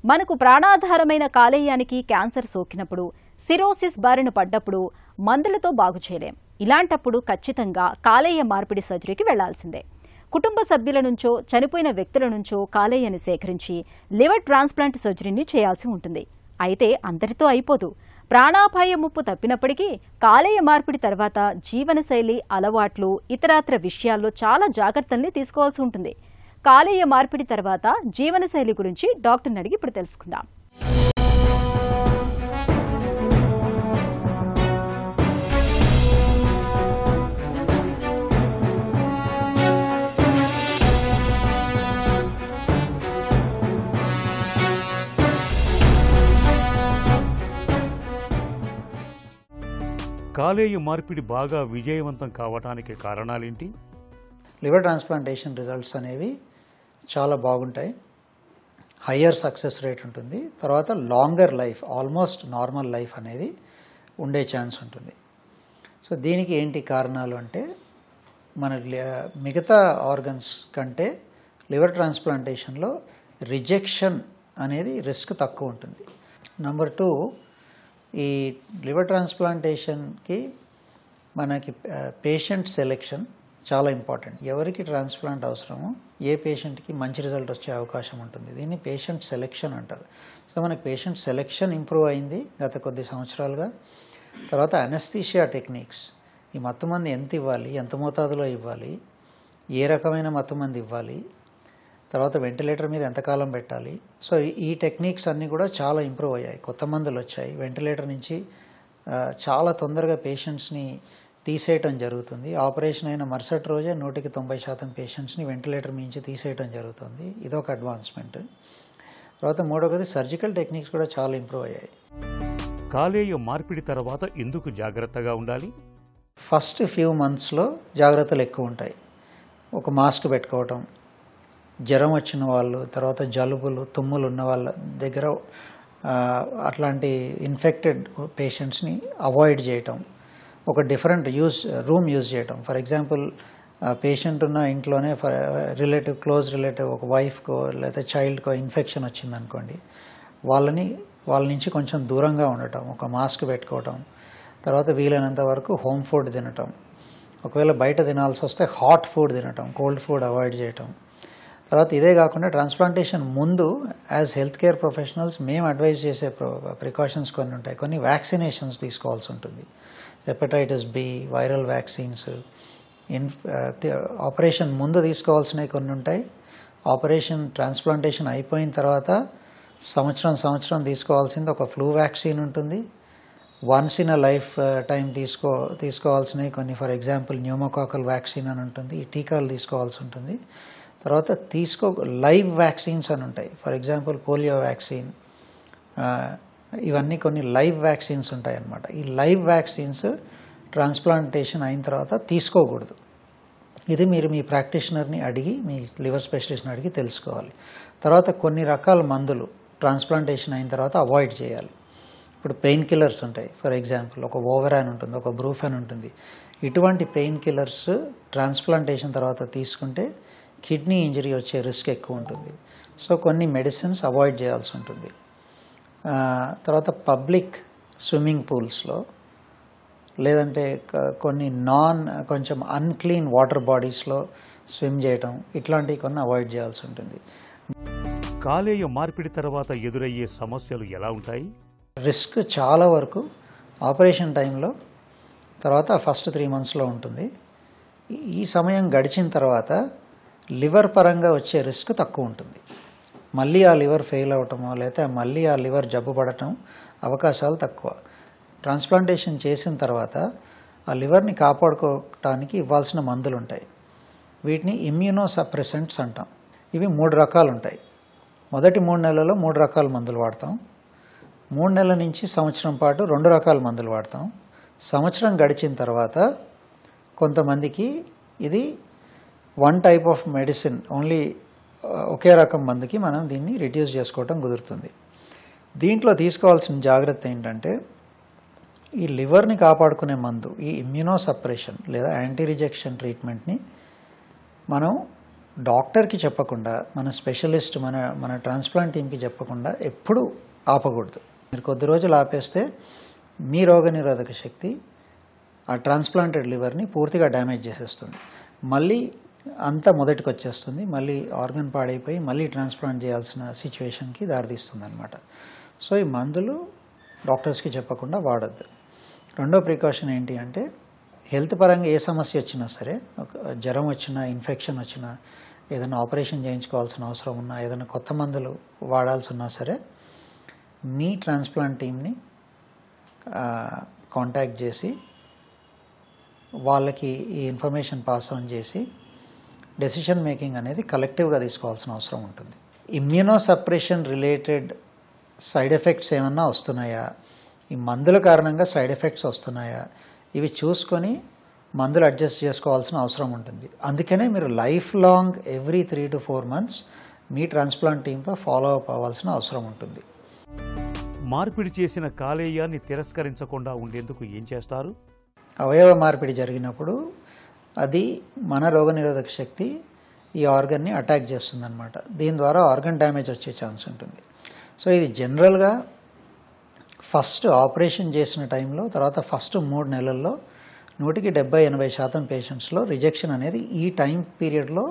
మనకు ప్రాణాధారమైన కాలేయానికి క్యాన్సర్ సోకినప్పుడు, సిరోసిస్ బారిన పడ్డప్పుడు మందులతో బాగు చేయలేం. ఇలాంటప్పుడు ఖచ్చితంగా కాలేయ మార్పిడి సర్జరీకి వెళ్లాల్సిందే. కుటుంబ సభ్యుల నుంచో చనిపోయిన వ్యక్తుల నుంచో కాలేయాన్ని సేకరించి లివర్ ట్రాన్స్ప్లాంట్ సర్జరీని చేయాల్సి ఉంటుంది. అయితే అంతటితో అయిపోదు. ప్రాణాపాయ ముప్పు తప్పినప్పటికీ కాలేయ మార్పిడి తర్వాత జీవనశైలి, అలవాట్లు, ఇతరాత్ర విషయాల్లో చాలా జాగ్రత్తల్ని తీసుకోవాల్సి ఉంటుంది. కాలేయ మార్పిడి తర్వాత జీవనశైలి గురించి డాక్టర్ని అడిగి ఇప్పుడు తెలుసుకుందాం. కాలేయ మార్పిడి బాగా విజయవంతం కావడానికి కారణాలేంటి? లివర్ ట్రాన్స్ప్లాంటేషన్ రిజల్ట్స్ అనేవి చాలా బాగుంటాయి. హయ్యర్ సక్సెస్ రేట్ ఉంటుంది. తర్వాత longer life, almost normal life అనేది ఉండే ఛాన్స్ ఉంటుంది. సో దీనికి ఏంటి కారణాలు అంటే, మన మిగతా ఆర్గన్స్ కంటే లివర్ ట్రాన్స్ప్లాంటేషన్లో రిజెక్షన్ అనేది రిస్క్ తక్కువ ఉంటుంది. నెంబర్ 2, ఈ లివర్ ట్రాన్స్ప్లాంటేషన్కి మనకి పేషెంట్ సెలెక్షన్ చాలా ఇంపార్టెంట్. ఎవరికి ట్రాన్స్ప్లాంట్ అవసరమో, ఏ పేషెంట్కి మంచి రిజల్ట్ వచ్చే అవకాశం ఉంటుంది, దీన్ని పేషెంట్ సెలెక్షన్ అంటారు. సో మనకి పేషెంట్ సెలెక్షన్ ఇంప్రూవ్ అయింది గత కొద్ది సంవత్సరాలుగా. తర్వాత అనస్థీషియా టెక్నిక్స్, ఈ మత్తుమంది ఎంత ఇవ్వాలి, ఎంత మోతాదులో ఇవ్వాలి, ఏ రకమైన మత్తుమంది ఇవ్వాలి, తర్వాత వెంటిలేటర్ మీద ఎంతకాలం పెట్టాలి. సో ఈ టెక్నిక్స్ అన్నీ కూడా చాలా ఇంప్రూవ్ అయ్యాయి. కొత్త మందులు వచ్చాయి. వెంటిలేటర్ నుంచి చాలా తొందరగా పేషెంట్స్ని తీసేయటం జరుగుతుంది. ఆపరేషన్ అయిన మరుసటి రోజే 100% పేషెంట్స్ని వెంటిలేటర్ నుంచి తీసేయటం జరుగుతుంది. ఇదొక అడ్వాన్స్మెంట్. తర్వాత మూడవది సర్జికల్ టెక్నిక్స్ కూడా చాలా ఇంప్రూవ్ అయ్యాయి. కాలేయ మార్పిడి తర్వాత ఎందుకు జాగ్రత్తగా ఉండాలి? ఫస్ట్ ఫ్యూ మంత్స్లో జాగ్రత్తలు ఎక్కువ ఉంటాయి. ఒక మాస్క్ పెట్టుకోవటం, జ్వరం వచ్చిన వాళ్ళు, తర్వాత జలుబులు, తుమ్ములు ఉన్న వాళ్ళ దగ్గర అట్లాంటి ఇన్ఫెక్టెడ్ పేషెంట్స్ని అవాయిడ్ చేయటం, ఒక డిఫరెంట్ రూమ్ యూజ్ చేయటం. ఫర్ ఎగ్జాంపుల్, పేషెంట్ ఉన్న ఇంట్లోనే క్లోజ్ రిలేటివ్ ఒక వైఫ్కో లేదా చైల్డ్కో ఇన్ఫెక్షన్ వచ్చిందనుకోండి, వాళ్ళ నుంచి కొంచెం దూరంగా ఉండటం, ఒక మాస్క్ పెట్టుకోవటం, తర్వాత వీలైనంత వరకు హోమ్ ఫుడ్ తినటం, ఒకవేళ బయట తినాల్సి వస్తే హాట్ ఫుడ్ తినటం, కోల్డ్ ఫుడ్ అవాయిడ్ చేయటం. తర్వాత ఇదే కాకుండా ట్రాన్స్ప్లాంటేషన్ ముందు యాజ్ హెల్త్ కేర్ ప్రొఫెషనల్స్ మేము అడ్వైజ్ చేసే ప్రికాషన్స్ కొన్ని ఉంటాయి. కొన్ని వ్యాక్సినేషన్స్ తీసుకోవాల్సి ఉంటుంది. Hepatitis B, viral vaccines, operation ముందు తీసుకోవాల్సినవి కొన్ని ఉంటాయి. ఆపరేషన్ ట్రాన్స్ప్లాంటేషన్ అయిపోయిన తర్వాత సంవత్సరం తీసుకోవాల్సింది ఒక ఫ్లూ వ్యాక్సిన్ ఉంటుంది. Once in a lifetime తీసుకోవాల్సినవి కొన్ని, ఫర్ ఎగ్జాంపుల్ న్యూమోకాకల్ వ్యాక్సిన్ అని ఉంటుంది. ఈ టీకాలు తీసుకోవాల్సి ఉంటుంది. తర్వాత లైవ్ వ్యాక్సిన్స్ అని ఉంటాయి. ఫర్ ఎగ్జాంపుల్ పోలియో వ్యాక్సిన్, ఇవన్నీ కొన్ని లైవ్ వ్యాక్సిన్స్ ఉంటాయి అన్నమాట. ఈ లైవ్ వ్యాక్సిన్స్ ట్రాన్స్ప్లాంటేషన్ అయిన తర్వాత తీసుకోకూడదు. ఇది మీరు మీ ప్రాక్టీషనర్ని అడిగి, మీ లివర్ స్పెషలిస్ట్ని అడిగి తెలుసుకోవాలి. తర్వాత కొన్ని రకాల మందులు ట్రాన్స్ప్లాంటేషన్ అయిన తర్వాత అవాయిడ్ చేయాలి. ఇప్పుడు పెయిన్ కిల్లర్స్ ఉంటాయి. ఫర్ ఎగ్జాంపుల్ ఒక ఓవరాన్ ఉంటుంది, ఒక బ్రూఫెన్ ఉంటుంది. ఇటువంటి పెయిన్ కిల్లర్స్ ట్రాన్స్ప్లాంటేషన్ తర్వాత తీసుకుంటే కిడ్నీ ఇంజరీ వచ్చే రిస్క్ ఎక్కువ ఉంటుంది. సో కొన్ని మెడిసిన్స్ అవాయిడ్ చేయాల్సి ఉంటుంది. తర్వాత పబ్లిక్ స్విమ్మింగ్ పూల్స్లో, లేదంటే కొన్ని కొంచెం అన్క్లీన్ వాటర్ బాడీస్లో స్విమ్ చేయటం, ఇట్లాంటివి కొన్ని అవాయిడ్ చేయాల్సి ఉంటుంది. కాలేయ మార్పిడి తర్వాత ఎదురయ్యే సమస్యలు ఎలా ఉంటాయి? రిస్క్ చాలా వరకు ఆపరేషన్ టైంలో, తర్వాత ఫస్ట్ 3 monthsలో ఉంటుంది. ఈ సమయం గడిచిన తర్వాత లివర్ పరంగా వచ్చే రిస్క్ తక్కువ ఉంటుంది. మళ్ళీ ఆ లివర్ ఫెయిల్ అవటమో లేకపోతే మళ్ళీ ఆ లివర్ జబ్బు పడటం అవకాశాలు తక్కువ. ట్రాన్స్ప్లాంటేషన్ చేసిన తర్వాత ఆ లివర్ని కాపాడుకోవటానికి ఇవ్వాల్సిన మందులు ఉంటాయి. వీటిని ఇమ్యూనో సప్రెసెంట్స్ అంటాం. ఇవి 3 రకాలు ఉంటాయి. మొదటి 3 నెలల్లో 3 రకాల మందులు వాడతాం. 3 నెలల నుంచి సంవత్సరం పాటు 2 రకాల మందులు వాడతాం. సంవత్సరం గడిచిన తర్వాత కొంతమందికి ఇది one type of medicine, only ఒకే రకం మందుకి మనం దీన్ని రిడ్యూస్ చేసుకోవటం కుదురుతుంది. దీంట్లో తీసుకోవాల్సిన జాగ్రత్త ఏంటంటే, ఈ లివర్ని కాపాడుకునే మందు, ఈ ఇమ్యూనో సప్రెషన్ లేదా యాంటీ రిజెక్షన్ ట్రీట్మెంట్ని మనం డాక్టర్కి చెప్పకుండా, మన స్పెషలిస్ట్, మన ట్రాన్స్ప్లాంట్ టీమ్కి చెప్పకుండా ఎప్పుడూ ఆపకూడదు. మీరు కొద్ది రోజులు ఆపేస్తే మీ రోగనిరోధక శక్తి ఆ ట్రాన్స్ప్లాంటెడ్ లివర్ని పూర్తిగా డ్యామేజ్ చేసేస్తుంది. మళ్ళీ అంతా మొదటికి వచ్చేస్తుంది. మళ్ళీ ఆర్గన్ పాడైపోయి మళ్ళీ ట్రాన్స్ప్లాంట్ చేయాల్సిన సిచ్యువేషన్కి దారితీస్తుంది అనమాట. సో ఈ మందులు డాక్టర్స్కి చెప్పకుండా వాడద్దు. రెండో ప్రికాషన్ ఏంటి అంటే, హెల్త్ పరంగా ఏ సమస్య వచ్చినా సరే, జ్వరం వచ్చినా, ఇన్ఫెక్షన్ వచ్చినా, ఏదైనా ఆపరేషన్ చేయించుకోవాల్సిన అవసరం ఉన్నా, ఏదైనా కొత్త మందులు వాడాల్సి ఉన్నా సరే, మీ ట్రాన్స్ప్లాంట్ టీమ్ని కాంటాక్ట్ చేసి వాళ్ళకి ఈ ఇన్ఫర్మేషన్ పాస్ ఆన్ చేసి డెసిషన్ మేకింగ్ అనేది కలెక్టివ్గా తీసుకోవాల్సిన అవసరం ఉంటుంది. ఇమ్యూనోసప్రెషన్ రిలేటెడ్ సైడ్ ఎఫెక్ట్స్ ఏమన్నా వస్తున్నాయా, ఈ మందుల కారణంగా సైడ్ ఎఫెక్ట్స్ వస్తున్నాయా, ఇవి చూసుకొని మందులు అడ్జస్ట్ చేసుకోవాల్సిన అవసరం ఉంటుంది. అందుకనే మీరు life long every 3 to 4 months మీ ట్రాన్స్ప్లాంట్ టీమ్తో ఫాలో అప్ అవ్వాల్సిన అవసరం ఉంటుంది. మార్పిడి చేసిన కాలేయాన్ని తిరస్కరించకుండా ఉండేందుకు ఏం చేస్తారు? అవయవ మార్పిడి జరిగినప్పుడు అది మన రోగనిరోధక శక్తి ఈ ఆర్గన్ని అటాక్ చేస్తుందన్నమాట. దీని ద్వారా ఆర్గన్ డ్యామేజ్ వచ్చే ఛాన్స్ ఉంటుంది. సో ఇది జనరల్గా ఫస్ట్ ఆపరేషన్ చేసిన టైంలో, తర్వాత ఫస్ట్ 3 నెలల్లో 70-80% పేషెంట్స్లో రిజెక్షన్ అనేది ఈ టైం పీరియడ్లో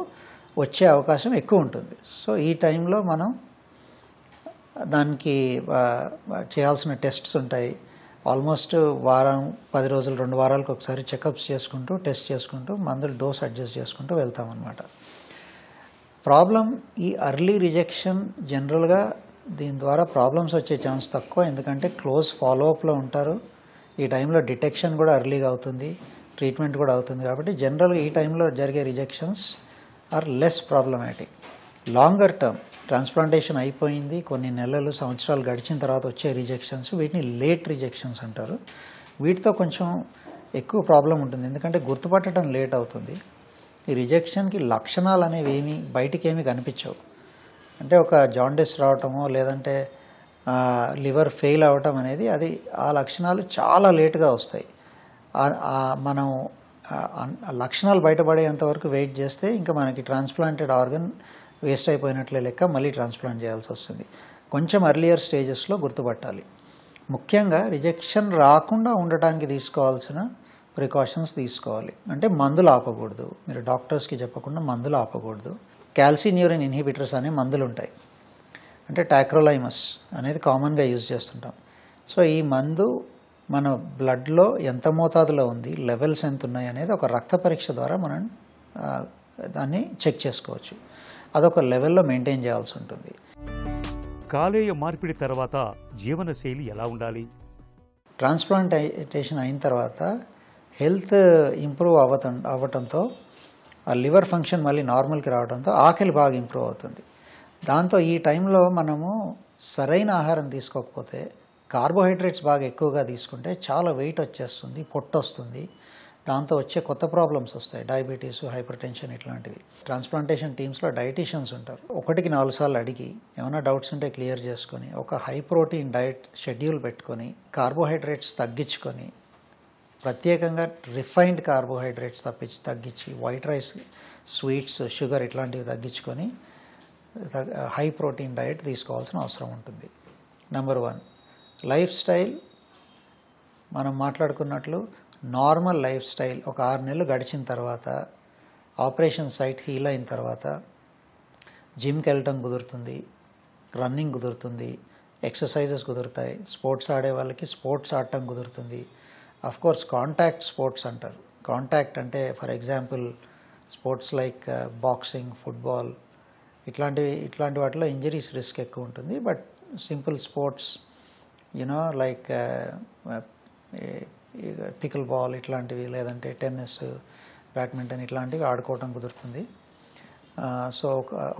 వచ్చే అవకాశం ఎక్కువ ఉంటుంది. సో ఈ టైంలో మనం దానికి చేయాల్సిన టెస్ట్స్ ఉంటాయి. ఆల్మోస్ట్ వారం, 10 రోజులు, 2 వారాలకు ఒకసారి చెకప్స్ చేసుకుంటూ, టెస్ట్ చేసుకుంటూ, మందులు డోస్ అడ్జస్ట్ చేసుకుంటూ వెళ్తామన్నమాట. ప్రాబ్లం ఈ అర్లీ రిజెక్షన్ జనరల్గా దీని ద్వారా ప్రాబ్లమ్స్ వచ్చే ఛాన్స్ తక్కువ, ఎందుకంటే క్లోజ్ ఫాలోఅప్లో ఉంటారు. ఈ టైంలో డిటెక్షన్ కూడా అర్లీగా అవుతుంది, ట్రీట్మెంట్ కూడా అవుతుంది. కాబట్టి జనరల్గా ఈ టైంలో జరిగే rejections are less problematic. Longer term transplantation అయిపోయింది, కొన్ని నెలలు, సంవత్సరాలు గడిచిన తర్వాత వచ్చే రిజెక్షన్స్, వీటిని లేట్ రిజెక్షన్స్ అంటారు. వీటితో కొంచెం ఎక్కువ ప్రాబ్లం ఉంటుంది, ఎందుకంటే గుర్తుపట్టడం లేట్ అవుతుంది. ఈ రిజెక్షన్కి లక్షణాలు అనేవి బయటికి ఏమీ కనిపించవు. అంటే ఒక జాండిస్ రావటమో, లేదంటే లివర్ ఫెయిల్ అవ్వటం అనేది, అది ఆ లక్షణాలు చాలా లేటుగా వస్తాయి. మనం లక్షణాలు బయటపడేంత వరకు వెయిట్ చేస్తే ఇంకా మనకి ట్రాన్స్ప్లాంటెడ్ ఆర్గన్ వేస్ట్ అయిపోయినట్లే లెక్క, మళ్ళీ ట్రాన్స్ప్లాంట్ చేయాల్సి వస్తుంది. కొంచెం అర్లియర్ స్టేజెస్లో గుర్తుపట్టాలి. ముఖ్యంగా రిజెక్షన్ రాకుండా ఉండటానికి తీసుకోవాల్సిన ప్రికాషన్స్ తీసుకోవాలి. అంటే మందులు ఆపకూడదు, మీరు డాక్టర్స్కి చెప్పకుండా మందులు ఆపకూడదు. క్యాల్సిన్యూరిన్ ఇన్హిబిటర్స్ అనే మందులు ఉంటాయి, అంటే టాక్రోలైమస్ అనేది కామన్గా యూజ్ చేస్తుంటాం. సో ఈ మందు మన బ్లడ్లో ఎంత మోతాదులో ఉంది, లెవెల్స్ ఎంత ఉన్నాయి అనేది ఒక రక్త పరీక్ష ద్వారా మనం దాన్ని చెక్ చేసుకోవచ్చు. అదొక లెవెల్లో మెయింటైన్ చేయాల్సి ఉంటుంది. కాలేయ మార్పిడి తర్వాత జీవనశైలి ఎలా ఉండాలి? ట్రాన్స్ప్లాంటేషన్ అయిన తర్వాత హెల్త్ ఇంప్రూవ్ అవ్వటంతో, ఆ లివర్ ఫంక్షన్ మళ్ళీ నార్మల్కి రావడంతో ఆకలి బాగా ఇంప్రూవ్ అవుతుంది. దాంతో ఈ టైంలో మనము సరైన ఆహారం తీసుకోకపోతే, కార్బోహైడ్రేట్స్ బాగా ఎక్కువగా తీసుకుంటే చాలా వెయిట్ వచ్చేస్తుంది, పొట్టు వస్తుంది. దాంతో వచ్చే కొత్త ప్రాబ్లమ్స్ వస్తాయి, డయాబెటీస్, హైపర్ టెన్షన్ ఇట్లాంటివి. ట్రాన్స్ప్లాంటేషన్ టీమ్స్లో డైటీషియన్స్ ఉంటారు. 1-4 సార్లు అడిగి ఏమైనా డౌట్స్ ఉంటే క్లియర్ చేసుకొని, ఒక హై ప్రోటీన్ డైట్ షెడ్యూల్ పెట్టుకొని, కార్బోహైడ్రేట్స్ తగ్గించుకొని, ప్రత్యేకంగా రిఫైన్డ్ కార్బోహైడ్రేట్స్ తగ్గించి, వైట్ రైస్, స్వీట్స్, షుగర్ ఇట్లాంటివి తగ్గించుకొని హై ప్రోటీన్ డైట్ తీసుకోవాల్సిన అవసరం ఉంటుంది. Number 1 life style. మనం మాట్లాడుకున్నట్లు నార్మల్ లైఫ్ స్టైల్ ఒక 6 నెలలు గడిచిన తర్వాత, ఆపరేషన్ సైట్ హీల్ అయిన తర్వాత జిమ్కి వెళ్ళటం కుదురుతుంది, రన్నింగ్ కుదురుతుంది, ఎక్సర్సైజెస్ కుదురుతాయి. స్పోర్ట్స్ ఆడే వాళ్ళకి స్పోర్ట్స్ ఆడటం కుదురుతుంది. అఫ్ కోర్స్ కాంటాక్ట్ స్పోర్ట్స్ అంటారు. కాంటాక్ట్ అంటే for example sports like boxing, football ఇట్లాంటి వాటిలో ఇంజరీస్ రిస్క్ ఎక్కువ ఉంటుంది. But simple sports like pickle ball ఇట్లాంటివి, లేదంటే టెన్నిస్, బ్యాడ్మింటన్ ఇట్లాంటివి ఆడుకోవటం కుదురుతుంది. సో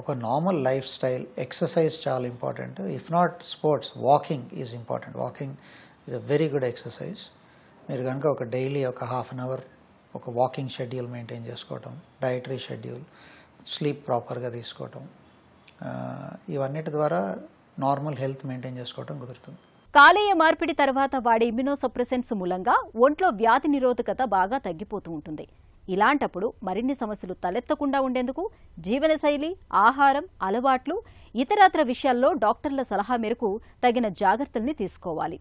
ఒక నార్మల్ లైఫ్ స్టైల్, ఎక్సర్సైజ్ చాలా important. If not sports, walking is important. Walking is a very good exercise. మీరు కనుక ఒక డైలీ ఒక ½ an hour ఒక వాకింగ్ షెడ్యూల్ మెయింటైన్ చేసుకోవటం, డైటరీ షెడ్యూల్, స్లీప్ ప్రాపర్గా తీసుకోవటం, ఇవన్నిటి ద్వారా నార్మల్ హెల్త్ మెయింటైన్ చేసుకోవటం కుదురుతుంది. కాలేయ మార్పిడి తర్వాత వాడే ఇమ్యునోసప్రెసెంట్స్ మూలంగా ఒంట్లో వ్యాధి నిరోధకత బాగా తగ్గిపోతూ ఉంటుంది. ఇలాంటప్పుడు మరిన్ని సమస్యలు తలెత్తకుండా ఉండేందుకు జీవనశైలి, ఆహారం, అలవాట్లు, ఇతరత్ర విషయాల్లో డాక్టర్ల సలహా మేరకు తగిన జాగ్రత్తల్ని తీసుకోవాలి.